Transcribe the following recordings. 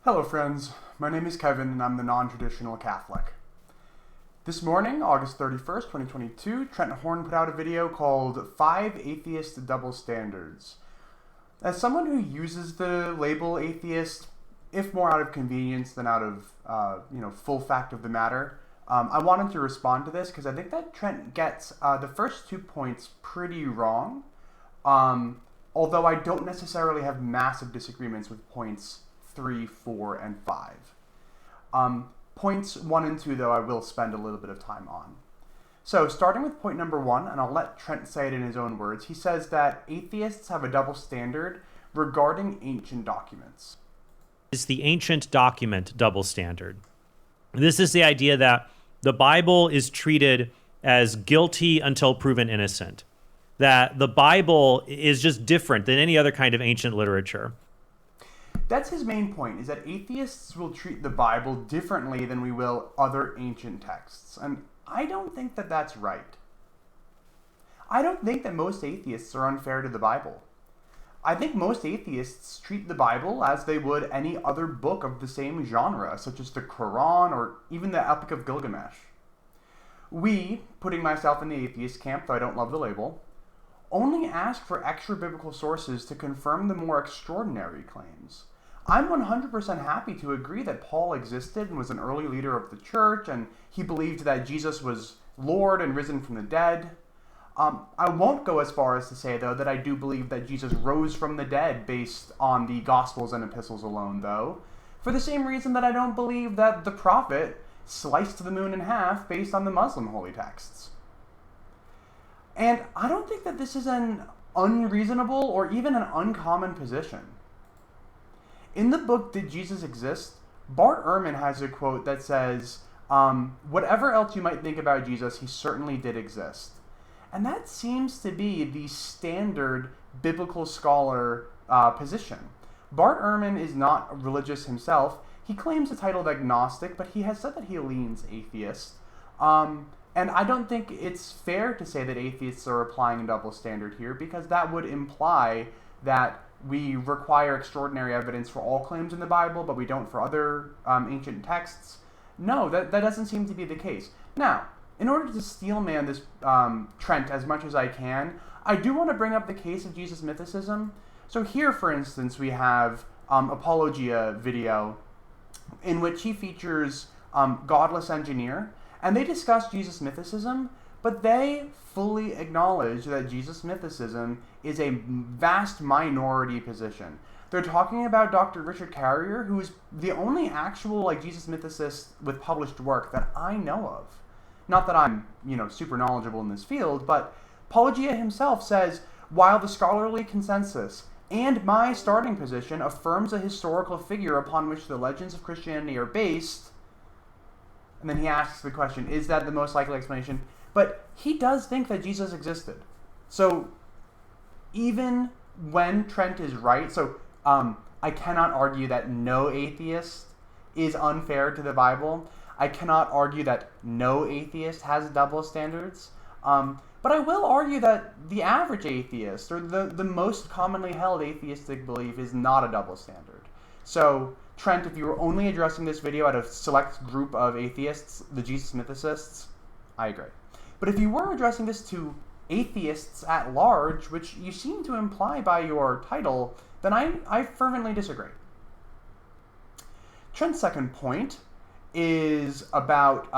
Hello friends, my name is Kevin and I'm the non-traditional Catholic. This morning, August 31st, 2022, Trent Horn put out a video called 5 Atheist Double Standards. As someone who uses the label atheist, if more out of convenience than out of full fact of the matter, I wanted to respond to this because I think that Trent gets the first 2 points pretty wrong, although I don't necessarily have massive disagreements with points 3, 4, and 5. Points 1 and 2, though, I will spend a little bit of time on. So, starting with point number 1, and I'll let Trent say it in his own words, he says that atheists have a double standard regarding ancient documents. Is the ancient document double standard. This is the idea that the Bible is treated as guilty until proven innocent. That the Bible is just different than any other kind of ancient literature. That's his main point, is that atheists will treat the Bible differently than we will other ancient texts. And I don't think that that's right. I don't think that most atheists are unfair to the Bible. I think most atheists treat the Bible as they would any other book of the same genre, such as the Quran or even the Epic of Gilgamesh. We, putting myself in the atheist camp, though I don't love the label, only ask for extra biblical sources to confirm the more extraordinary claims. I'm 100% happy to agree that Paul existed and was an early leader of the church, and he believed that Jesus was Lord and risen from the dead. I won't go as far as to say, though, that I do believe that Jesus rose from the dead based on the Gospels and Epistles alone, though, for the same reason that I don't believe that the prophet sliced the moon in half based on the Muslim holy texts. And I don't think that this is an unreasonable or even an uncommon position. In the book Did Jesus Exist?, Bart Ehrman has a quote that says, whatever else you might think about Jesus, he certainly did exist. And that seems to be the standard biblical scholar position. Bart Ehrman is not religious himself. He claims the title of agnostic, but he has said that he leans atheist. And I don't think it's fair to say that atheists are applying a double standard here, because that would imply that we require extraordinary evidence for all claims in the Bible, but we don't for other ancient texts. No, that doesn't seem to be the case. Now, in order to steelman this Trent as much as I can, I do want to bring up the case of Jesus mythicism. So here, for instance, we have Apologia video in which he features Godless Engineer, and they discuss Jesus mythicism, but they fully acknowledge that Jesus mythicism is a vast minority position. They're talking about Dr. Richard Carrier, who is the only actual Jesus mythicist with published work that I know of. Not that I'm, super knowledgeable in this field, but Apologia himself says, while the scholarly consensus and my starting position affirms a historical figure upon which the legends of Christianity are based, and then he asks the question, is that the most likely explanation? But he does think that Jesus existed. So even when Trent is right, I cannot argue that no atheist is unfair to the Bible. I cannot argue that no atheist has double standards. But I will argue that the average atheist, or the most commonly held atheistic belief, is not a double standard. So, Trent, if you were only addressing this video at a select group of atheists, the Jesus mythicists, I agree. But if you were addressing this to atheists at large, which you seem to imply by your title, then I fervently disagree. Trent's second point is about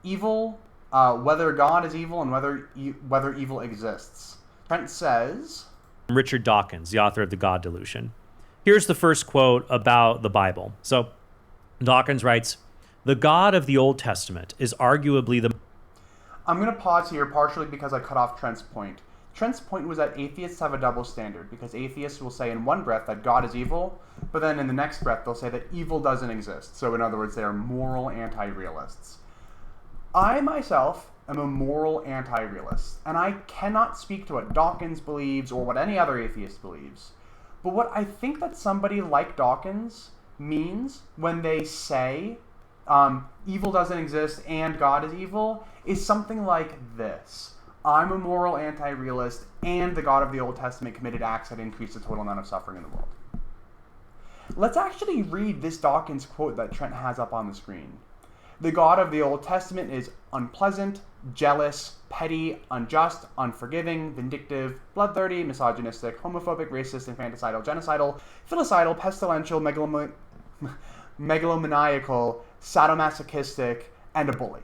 evil, whether God is evil and whether evil exists. Trent says, Richard Dawkins, the author of The God Delusion. Here's the first quote about the Bible. So Dawkins writes, "The God of the Old Testament is arguably the..." I'm going to pause here partially because I cut off Trent's point. Trent's point was that atheists have a double standard, because atheists will say in one breath that God is evil, but then in the next breath they'll say that evil doesn't exist. So in other words, they are moral anti-realists. I myself am a moral anti-realist, and I cannot speak to what Dawkins believes or what any other atheist believes. But what I think that somebody like Dawkins means when they say evil doesn't exist and God is evil is something like this. I'm a moral anti-realist, and the God of the Old Testament committed acts that increase the total amount of suffering in the world. Let's actually read this Dawkins quote that Trent has up on the screen. The God of the Old Testament is unpleasant, jealous, petty, unjust, unforgiving, vindictive, bloodthirsty, misogynistic, homophobic, racist, infanticidal, genocidal, filicidal, pestilential, megalomaniacal, sadomasochistic, and a bully.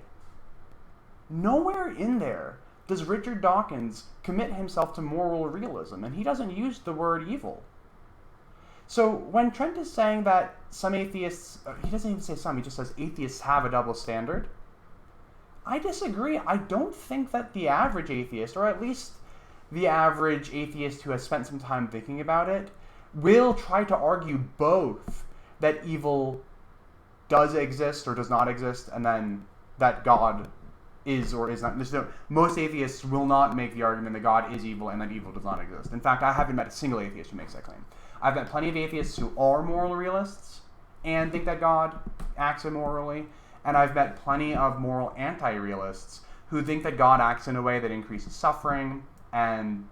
Nowhere in there does Richard Dawkins commit himself to moral realism, and he doesn't use the word evil. So when Trent is saying that some atheists, he doesn't even say some, he just says atheists have a double standard, I disagree. I don't think that the average atheist, or at least the average atheist who has spent some time thinking about it, will try to argue both that evil does exist or does not exist, and then that God is or is not. Most atheists will not make the argument that God is evil and that evil does not exist. In fact, I haven't met a single atheist who makes that claim. I've met plenty of atheists who are moral realists and think that God acts immorally, and I've met plenty of moral anti-realists who think that God acts in a way that increases suffering, and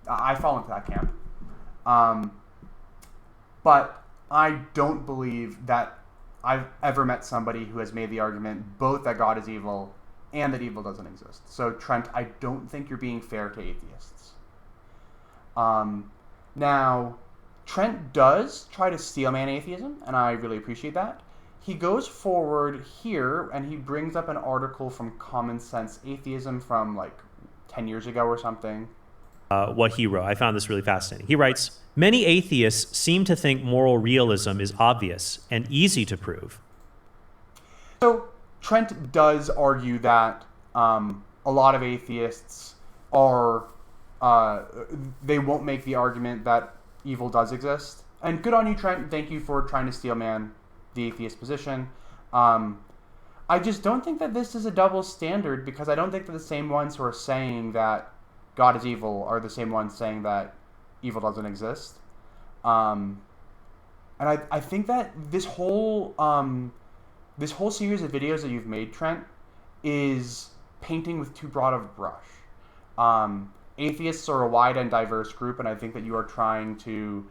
I fall into that camp. But I don't believe that I've ever met somebody who has made the argument both that God is evil and that evil doesn't exist. So, Trent, I don't think you're being fair to atheists. Now, Trent does try to steelman atheism, and I really appreciate that. He goes forward here, and he brings up an article from Common Sense Atheism from like 10 years ago or something. What he wrote. I found this really fascinating. He writes, many atheists seem to think moral realism is obvious and easy to prove. So Trent does argue that a lot of atheists are, they won't make the argument that evil does exist. And good on you, Trent. Thank you for trying to steelman the atheist position. I just don't think that this is a double standard, because I don't think that the same ones who are saying that God is evil are the same ones saying that evil doesn't exist. And I think that this whole series of videos that you've made, Trent, is painting with too broad of a brush. Atheists are a wide and diverse group, and I think that you are trying to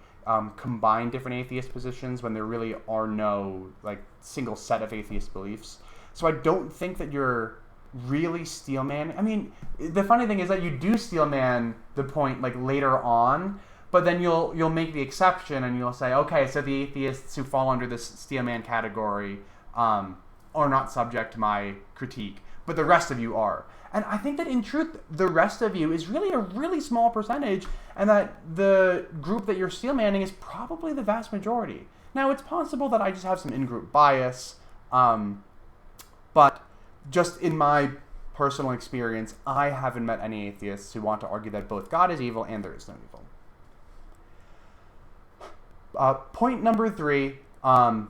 combine different atheist positions when there really are no like single set of atheist beliefs. So I don't think that you're really steelman. I mean, the funny thing is that you do steelman the point like later on, but then you'll make the exception and you'll say, okay, so the atheists who fall under this steelman category are not subject to my critique, but the rest of you are. And I think that in truth, the rest of you is really a really small percentage, and that the group that you're steelmanning is probably the vast majority. Now, it's possible that I just have some in-group bias, but just in my personal experience, I haven't met any atheists who want to argue that both God is evil and there is no evil. Point number 3, I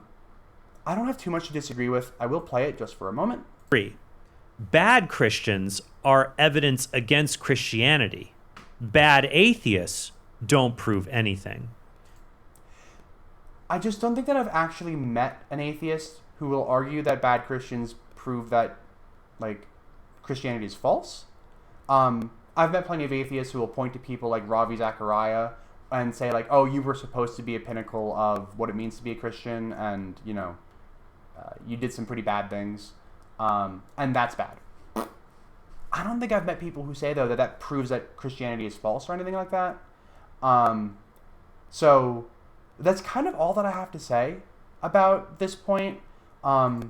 don't have too much to disagree with. I will play it just for a moment. 3. Bad Christians are evidence against Christianity. Bad atheists don't prove anything. I just don't think that I've actually met an atheist who will argue that bad Christians prove that like Christianity is false. I've met plenty of atheists who will point to people like Ravi Zachariah and say like, oh, you were supposed to be a pinnacle of what it means to be a Christian, and you know, you did some pretty bad things. And that's bad. I don't think I've met people who say, though, that proves that Christianity is false or anything like that. So that's kind of all that I have to say about this point. I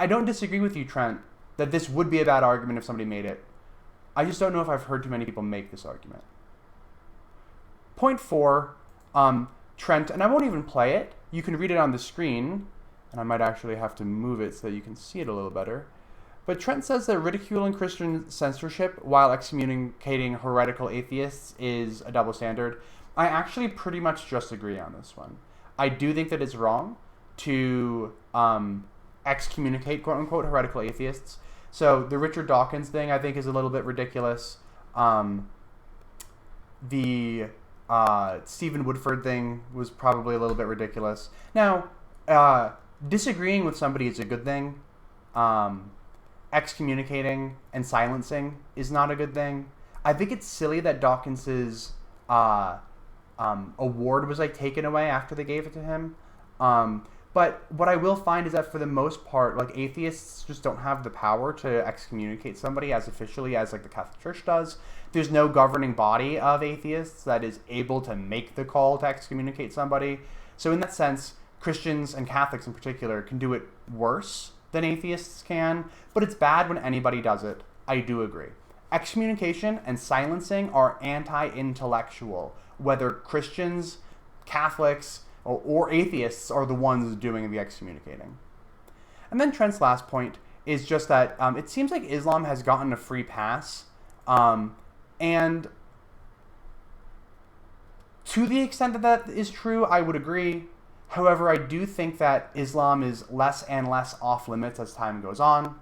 don't disagree with you, Trent, that this would be a bad argument if somebody made it. I just don't know if I've heard too many people make this argument. Point 4, Trent, and I won't even play it. You can read it on the screen, and I might actually have to move it so that you can see it a little better. But Trent says that ridiculing Christian censorship while excommunicating heretical atheists is a double standard. I actually pretty much just agree on this one. I do think that it's wrong to excommunicate, quote-unquote, heretical atheists. So the Richard Dawkins thing, I think, is a little bit ridiculous. The Stephen Woodford thing was probably a little bit ridiculous. Now, disagreeing with somebody is a good thing. Excommunicating and silencing is not a good thing. I think it's silly that Dawkins's award was like taken away after they gave it to him. But what I will find is that for the most part, like atheists just don't have the power to excommunicate somebody as officially as like the Catholic Church does. There's no governing body of atheists that is able to make the call to excommunicate somebody. So in that sense, Christians and Catholics in particular can do it worse than atheists can, but it's bad when anybody does it. I do agree. Excommunication and silencing are anti-intellectual, whether Christians, Catholics, or atheists are the ones doing the excommunicating. And then Trent's last point is just that it seems like Islam has gotten a free pass, and to the extent that that is true, I would agree. However, I do think that Islam is less and less off limits as time goes on.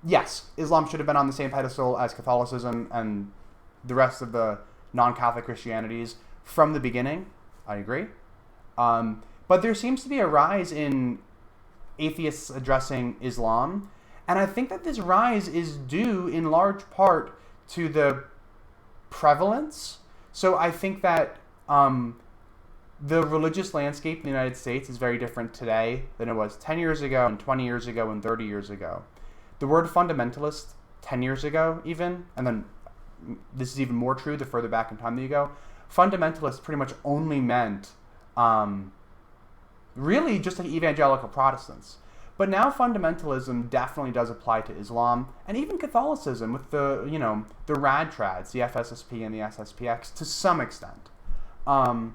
Yes, Islam should have been on the same pedestal as Catholicism and the rest of the non-Catholic Christianities from the beginning. I agree. But there seems to be a rise in atheists addressing Islam, and I think that this rise is due in large part to the prevalence. So I think that the religious landscape in the United States is very different today than it was 10 years ago and 20 years ago and 30 years ago. The word fundamentalist 10 years ago even, and then this is even more true the further back in time that you go, fundamentalist pretty much only meant really just like evangelical Protestants. But now fundamentalism definitely does apply to Islam and even Catholicism with the, the rad trads, the FSSP and the SSPX to some extent. And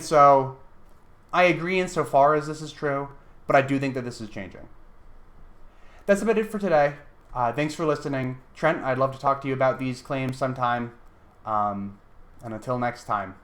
so I agree insofar as this is true, but I do think that this is changing. That's about it for today. Thanks for listening. Trent, I'd love to talk to you about these claims sometime. And until next time.